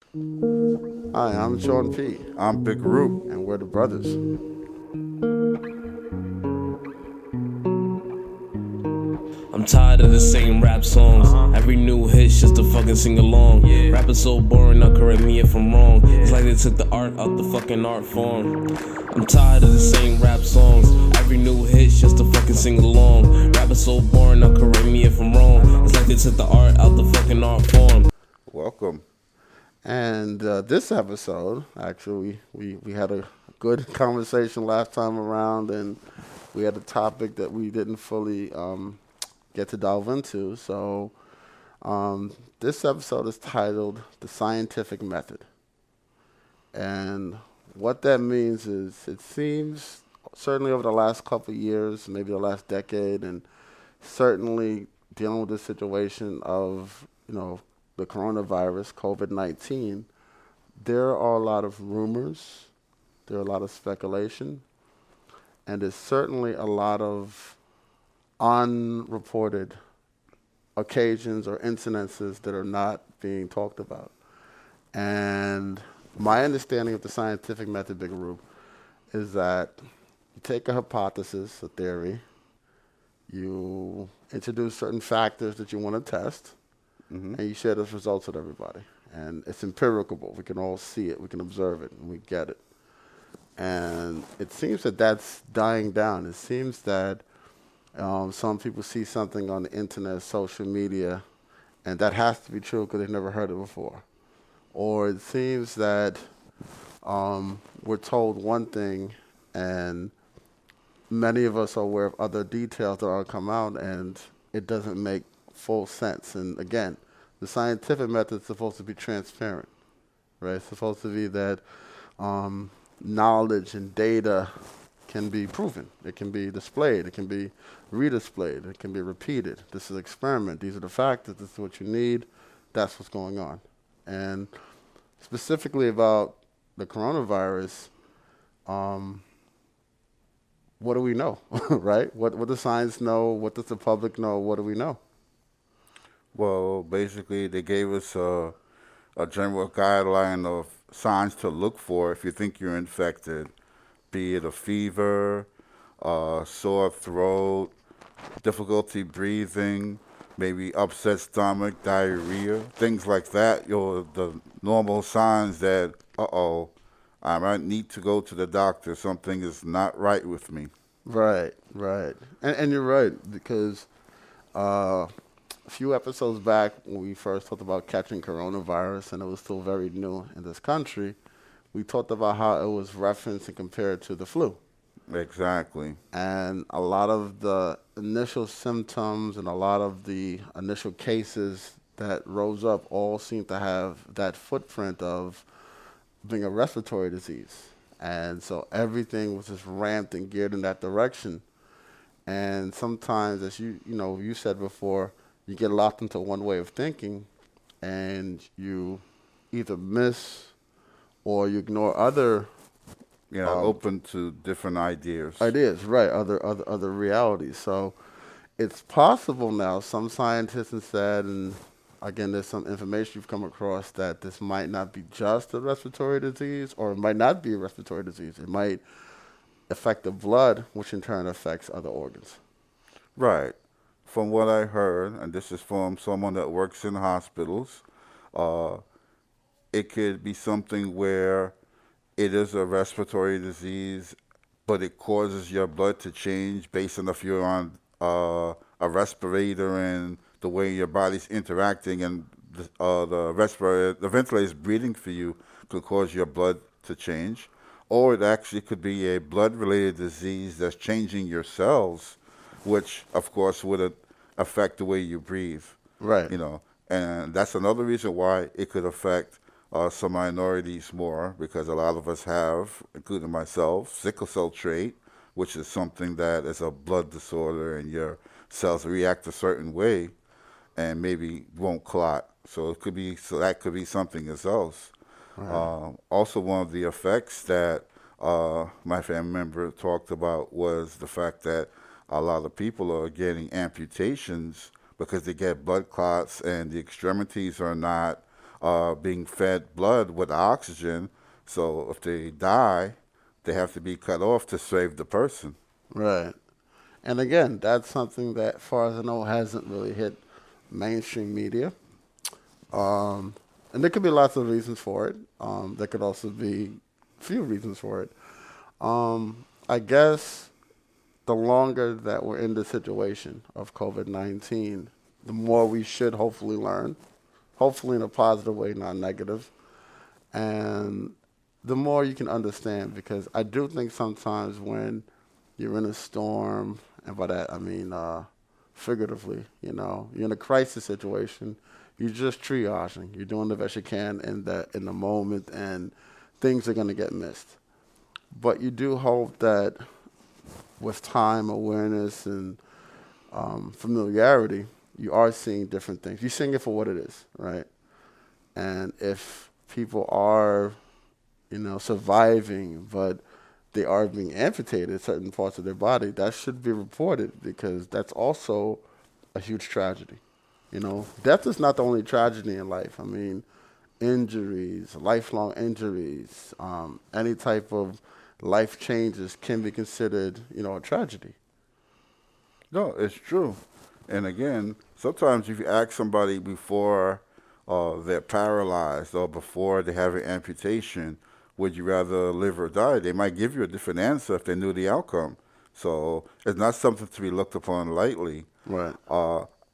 Hi, I'm Sean P, I'm Big Root. and we're the brothers. I'm tired of the same rap songs. Every new hit's just to fucking sing along. Rapping so boring, now correct me if I'm wrong. It's like they took the art out the fucking art form. I'm tired of the same rap songs. Every new hit's just to fucking sing along. Rapping so boring, now correct me if I'm wrong. It's like they took the art out the fucking art form. Welcome. And this episode, actually, we had a good conversation last time around, and we had a topic that we didn't fully get to delve into. So, this episode is titled The Scientific Method. And what that means is it seems, certainly over the last couple of years, maybe the last decade, and certainly dealing with the situation of, the coronavirus, COVID-19, there are a lot of rumors, there are a lot of speculation, and there's certainly a lot of unreported occasions or incidences that are not being talked about. And my understanding of the scientific method, Big Rube, is that you take a hypothesis, a theory, you introduce certain factors that you want to test, Hmm. and you share those results with everybody. And it's empirical. We can all see it, we can observe it, and we get it. And it seems that that's dying down. It seems that some people see something on the internet, social media, and that has to be true because they've never heard it before. Or it seems that we're told one thing, and many of us are aware of other details that are come out, and it doesn't make full sense. And again, the scientific method is supposed to be transparent, right? It's supposed to be that knowledge and data can be proven. It can be displayed. It can be redisplayed. It can be repeated. This is an experiment. These are the factors. This is what you need. That's what's going on. And specifically about the coronavirus, um, what do we know, right? What does science know? What does the public know? What do we know? Well, basically, they gave us a general guideline of signs to look for if you think you're infected, be it a fever, sore throat, difficulty breathing, maybe upset stomach, diarrhea, things like that. The normal signs that, uh-oh, I might need to go to the doctor. Something is not right with me. Right, right. And you're right, because a few episodes back, when we first talked about catching coronavirus, and it was still very new in this country, we talked about how it was referenced and compared to the flu. Exactly. And a lot of the initial symptoms and a lot of the initial cases that rose up all seem to have that footprint of being a respiratory disease. And so everything was just ramped and geared in that direction. And sometimes, as you said before, you get locked into one way of thinking, and you either miss or you ignore other um, Open to different ideas. ideas, right? Other realities. So it's possible now. Some scientists have said, and again, there's some information you've come across that this might not be just a respiratory disease, or it might not be a respiratory disease. It might affect the blood, which in turn affects other organs. Right. From what I heard, and this is from someone that works in hospitals, uh, it could be something where it is a respiratory disease, but it causes your blood to change based on if you're on a respirator and the way your body's interacting, and the respirator, the ventilator is breathing for you, could cause your blood to change. Or it actually could be a blood-related disease that's changing your cells, which of course would affect the way you breathe. Right. You know, and that's another reason why it could affect some minorities more, because a lot of us have, including myself, sickle cell trait, which is something that is a blood disorder and your cells react a certain way and maybe won't clot. So that could be something else. Right. Also, one of the effects that my family member talked about was the fact that a lot of people are getting amputations because they get blood clots and the extremities are not being fed blood with oxygen. So if they die, they have to be cut off to save the person. Right. And again, that's something that, as far as I know, hasn't really hit mainstream media. Um, and there could be lots of reasons for it. There could also be few reasons for it. I guess the longer that we're in the situation of COVID-19, the more we should hopefully learn, hopefully in a positive way, not negative. And the more you can understand, because I do think sometimes when you're in a storm, and by that I mean figuratively, you're in a crisis situation, you're just triaging. You're doing the best you can in the moment, and things are going to get missed. But you do hope that with time, awareness, and familiarity, you are seeing different things. You're seeing it for what it is, right? And if people are, surviving, but they are being amputated certain parts of their body, that should be reported, because that's also a huge tragedy. Death is not the only tragedy in life. I mean, injuries, lifelong injuries, any type of life changes can be considered, a tragedy. No, it's true. And again, sometimes if you ask somebody before they're paralyzed or before they have an amputation, would you rather live or die? They might give you a different answer if they knew the outcome. So it's not something to be looked upon lightly. Right.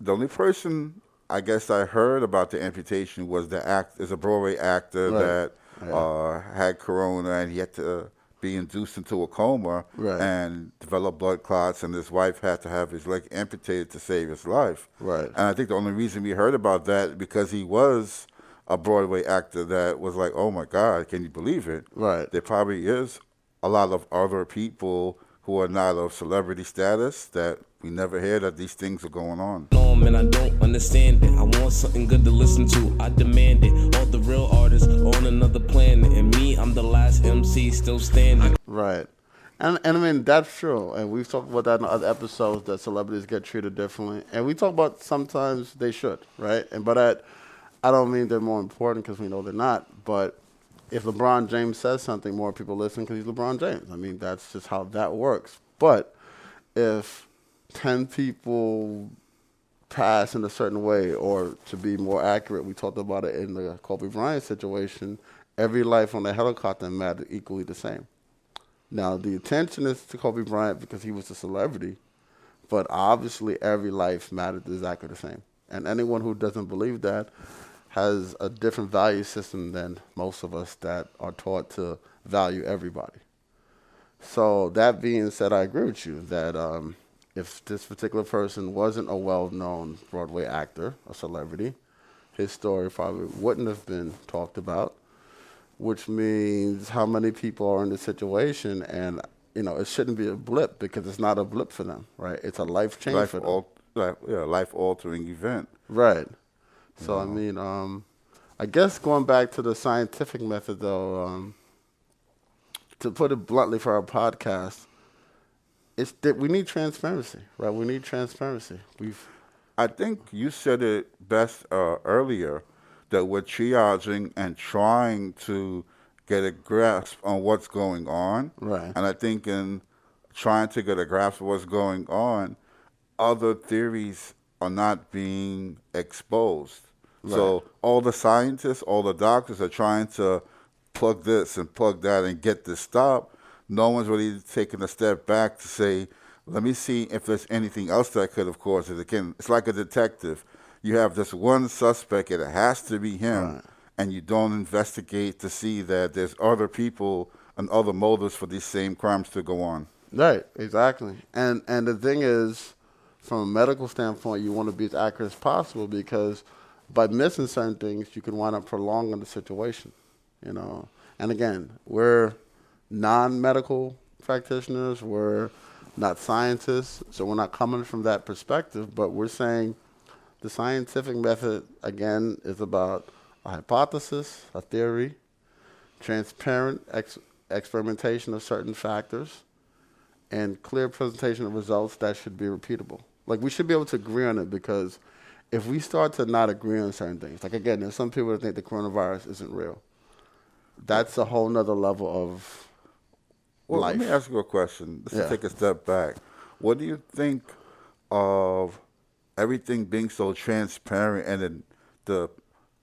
The only person I guess I heard about the amputation was is a Broadway actor Right. that Yeah. had corona and he had to be induced into a coma Right. and develop blood clots, and his wife had to have his leg amputated to save his life. Right. And I think the only reason we heard about that because he was a Broadway actor that was like, oh my God, can you believe it? Right. There probably is a lot of other people who are not of celebrity status that we never hear that these things are going on. And I don't understand it. I want something good to listen to. I demand it. All the real artists on another planet, and me, I'm the last MC still standing. Right. And I mean, that's true. And we've talked about that in other episodes, that celebrities get treated differently. And we talk about sometimes they should, right? And by that, I don't mean they're more important, because we know they're not. But if LeBron James says something, more people listen because he's LeBron James. I mean, that's just how that works. But if 10 people pass in a certain way, or to be more accurate, we talked about it in the Kobe Bryant situation, every life on the helicopter mattered equally the same. Now, the attention is to Kobe Bryant because he was a celebrity, but obviously every life mattered exactly the same. And anyone who doesn't believe that has a different value system than most of us that are taught to value everybody. So that being said, I agree with you that if this particular person wasn't a well-known Broadway actor, a celebrity, his story probably wouldn't have been talked about, which means how many people are in this situation, and it shouldn't be a blip, because it's not a blip for them, right? It's a life change for them. Life-altering event. Right. So, I mean, I guess going back to the scientific method, though, to put it bluntly for our podcast, it's that we need transparency, right? We need transparency. I think you said it best earlier that we're triaging and trying to get a grasp on what's going on. Right. And I think in trying to get a grasp of what's going on, other theories are not being exposed. Right. So all the scientists, all the doctors are trying to plug this and plug that and get this stopped. No one's really taking a step back to say, let me see if there's anything else that could have caused it. Again, it's like a detective. You have this one suspect, and it has to be him, Right. and you don't investigate to see that there's other people and other motives for these same crimes to go on. Right, exactly. And the thing is, from a medical standpoint, you want to be as accurate as possible, because by missing certain things, you can wind up prolonging the situation, And again, we're non-medical practitioners. We're not scientists, so we're not coming from that perspective, but we're saying the scientific method, again, is about a hypothesis, a theory, transparent experimentation of certain factors, and clear presentation of results that should be repeatable. Like, we should be able to agree on it, because if we start to not agree on certain things, like again, there's some people that think the coronavirus isn't real. That's a whole nother level of Well, let me life. ask you a question. Let's just Yeah. take a step back. What do you think of everything being so transparent and then the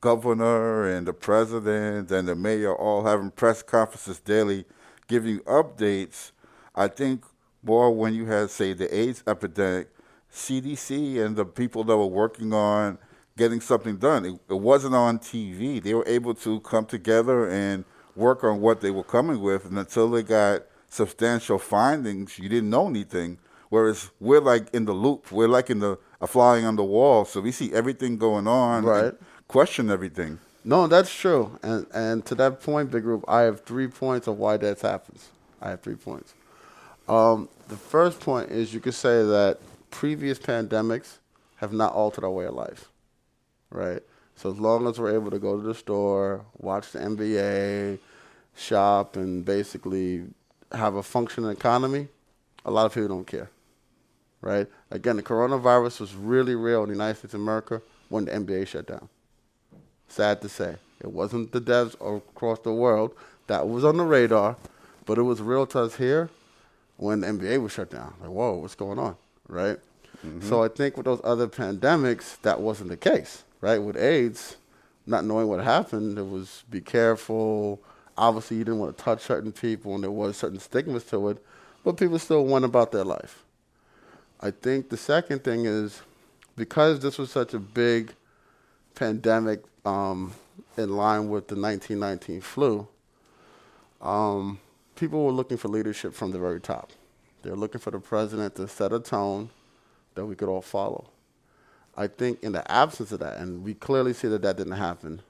governor and the president and the mayor all having press conferences daily giving you updates? I think more when you had, say, the AIDS epidemic, CDC and the people that were working on getting something done, it wasn't on TV. They were able to come together and work on what they were coming with, and until they got substantial findings, you didn't know anything. Whereas we're like in the loop, we're like in the a flying on the wall, so we see everything going on and Right. question everything. No, that's true. And to that point, Big Group, I have 3 points of why that happens. I have 3 points. The first point is you could say that previous pandemics have not altered our way of life, right? So as long as we're able to go to the store, watch the NBA, shop, and basically have a functioning economy, a lot of people don't care, right? Again, the coronavirus was really real in the United States of America when the NBA shut down. Sad to say. It wasn't the devs across the world. That was on the radar, but it was real to us here when the NBA was shut down. Like, whoa, what's going on, right? So I think with those other pandemics, that wasn't the case, right? With AIDS, not knowing what happened, it was be careful. Obviously, you didn't want to touch certain people, and there was certain stigmas to it, but people still went about their life. I think the second thing is because this was such a big pandemic in line with the 1919 flu, people were looking for leadership from the very top. They were looking for the president to set a tone that we could all follow. I think in the absence of that, and we clearly see that that didn't happen,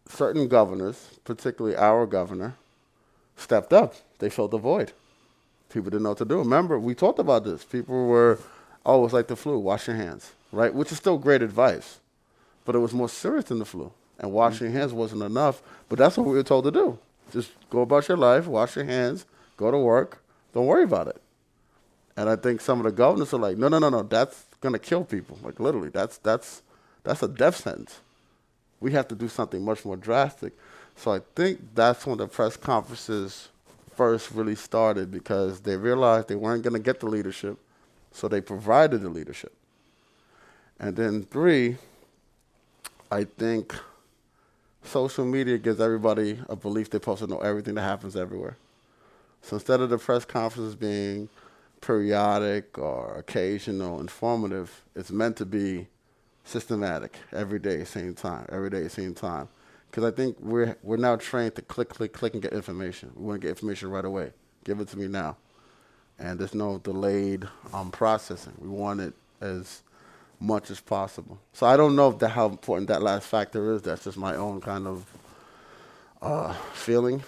certain governors, particularly our governor, stepped up. They filled the void. People didn't know what to do. Remember, we talked about this. People were, oh, it's like the flu, wash your hands, right? Which is still great advice, but it was more serious than the flu. And washing your hands wasn't enough, but that's what we were told to do. Just go about your life, wash your hands, go to work, don't worry about it. And I think some of the governors are like, no, no, no, no, that's going to kill people. Like literally, that's a death sentence. We have to do something much more drastic. So I think that's when the press conferences first really started because they realized they weren't going to get the leadership, so they provided the leadership. And then 3, I think social media gives everybody a belief they're supposed to know everything that happens everywhere. So instead of the press conferences being periodic or occasional, informative, it's meant to be systematic, every day, same time, every day, same time. Because I think we're now trained to click, click, click and get information. We want to get information right away. Give it to me now. And there's no delayed processing. We want it as much as possible. So I don't know how important that last factor is. That's just my own kind of feeling.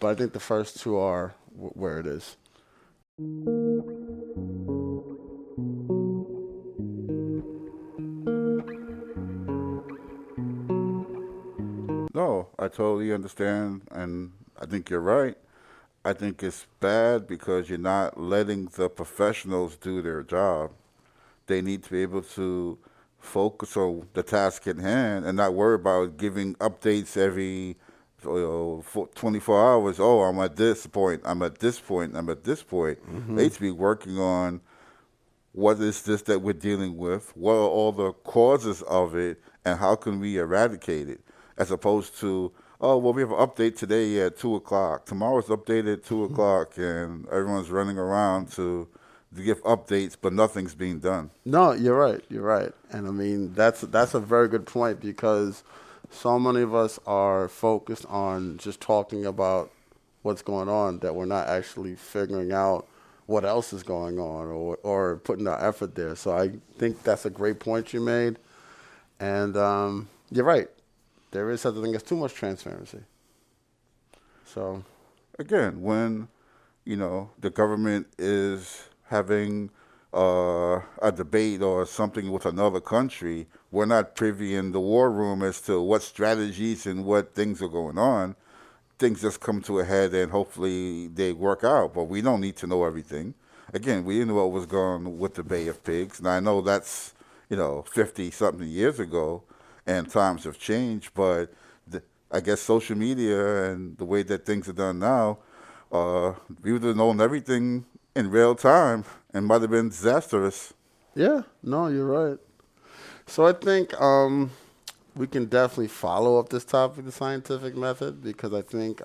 But I think the first 2 are where it is. No, I totally understand, and I think you're right. I think it's bad because you're not letting the professionals do their job. They need to be able to focus on the task at hand and not worry about giving updates every 24 hours. Oh, I'm at this point, I'm at this point, I'm at this point. They need to be working on what is this that we're dealing with, what are all the causes of it, and how can we eradicate it, as opposed to, oh, well, we have an update today at 2 o'clock. Tomorrow's update at 2 o'clock, and everyone's running around to give updates, but nothing's being done. No, you're right. You're right. And I mean, that's a very good point because so many of us are focused on just talking about what's going on that we're not actually figuring out what else is going on or putting our effort there. So I think that's a great point you made. And you're right. There is such a thing as too much transparency. So, Again, when, the government is having a debate or something with another country, we're not privy in the war room as to what strategies and what things are going on. Things just come to a head and hopefully they work out, but we don't need to know everything. Again, we didn't know what was going on with the Bay of Pigs, and I know that's, 50 something years ago, and times have changed. But I guess social media and the way that things are done now, we would have known everything in real time and might have been disastrous. Yeah, no, you're right. So I think we can definitely follow up this topic, the scientific method, because I think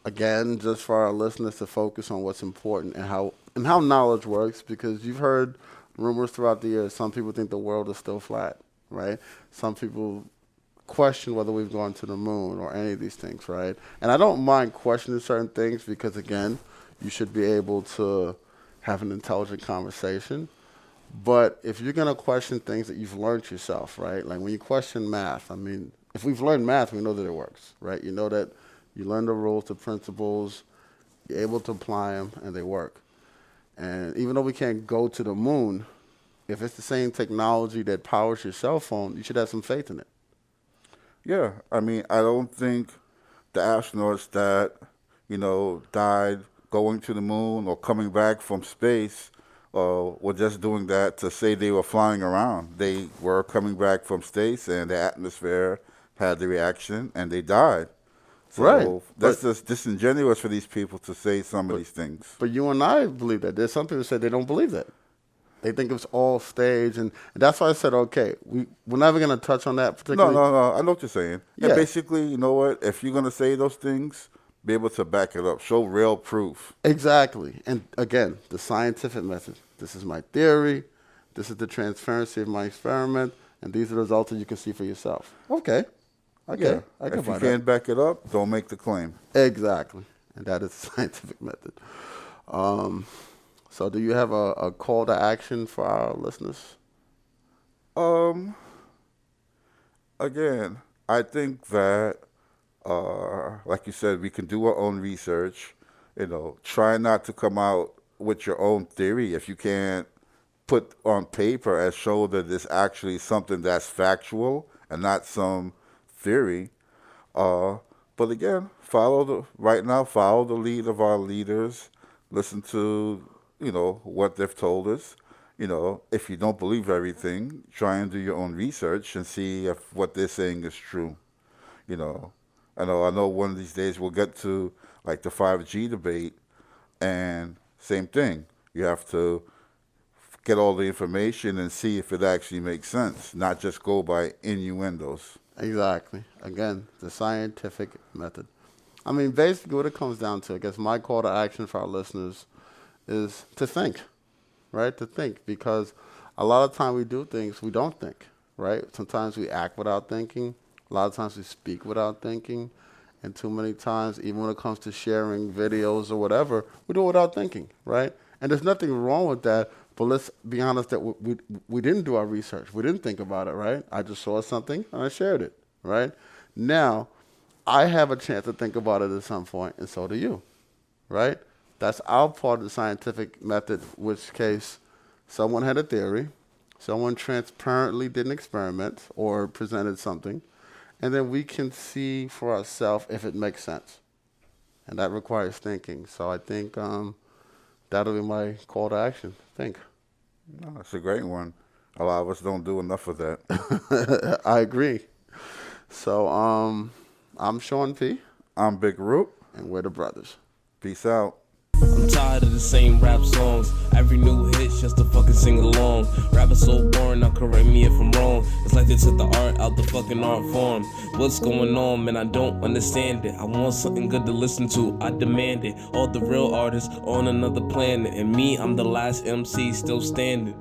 again, just for our listeners to focus on what's important and how knowledge works, because you've heard rumors throughout the years. Some people think the world is still flat, right? Some people question whether we've gone to the moon or any of these things, right? And I don't mind questioning certain things because, again, you should be able to have an intelligent conversation. But if you're going to question things that you've learned yourself, right? Like when you question math, I mean, if we've learned math, we know that it works, right? You know that you learn the rules, the principles, you're able to apply them, and they work. And even though we can't go to the moon, if it's the same technology that powers your cell phone, you should have some faith in it. Yeah, I mean, I don't think the astronauts that, died going to the moon or coming back from space were just doing that to say they were flying around. They were coming back from space and the atmosphere had the reaction and they died. So Right. that's just disingenuous for these people to say some of these things. But you and I believe that. There's some people who say they don't believe that. They think it's all staged, and that's why I said, okay, we're never going to touch on that No, particularly. no. I know what you're saying. Yeah. And basically, you know what? If you're going to say those things, be able to back it up. Show real proof. Exactly. And again, the scientific method. This is my theory. This is the transparency of my experiment, and these are the results that you can see for yourself. Okay. Okay. I can If you buy can't back it up, don't make the claim. that. Exactly. And that is the scientific method. So do you have a call to action for our listeners? Again, I think that, like you said, we can do our own research. Try not to come out with your own theory if you can't put on paper and show that it's actually something that's factual and not some theory. But again, follow the lead of our leaders. Listen to, what they've told us. If you don't believe everything, try and do your own research and see if what they're saying is true. I know one of these days we'll get to like the 5G debate, and same thing. You have to get all the information and see if it actually makes sense, not just go by innuendos. Exactly. Again, the scientific method. I mean, basically what it comes down to, I guess my call to action for our listeners is to think, right? To think, because a lot of time we do things we don't think, right? Sometimes we act without thinking. A lot of times we speak without thinking. And too many times, even when it comes to sharing videos or whatever, we do it without thinking, right? And there's nothing wrong with that, but let's be honest that we didn't do our research. We didn't think about it, right? I just saw something and I shared it, right? Now, I have a chance to think about it at some point, and so do you, right? That's our part of the scientific method, which case someone had a theory, someone transparently did an experiment or presented something, and then we can see for ourselves if it makes sense. And that requires thinking. So I think that'll be my call to action. Think. No, that's a great one. A lot of us don't do enough of that. I agree. So I'm Sean P. I'm Big Root. And we're the brothers. Peace out. I'm tired of the same rap songs. Every new hit's just to fucking sing along. Rap is so boring, now correct me if I'm wrong. It's like they took the art out the fucking art form. What's going on, man? I don't understand it. I want something good to listen to, I demand it. All the real artists on another planet, and me, I'm the last MC still standing.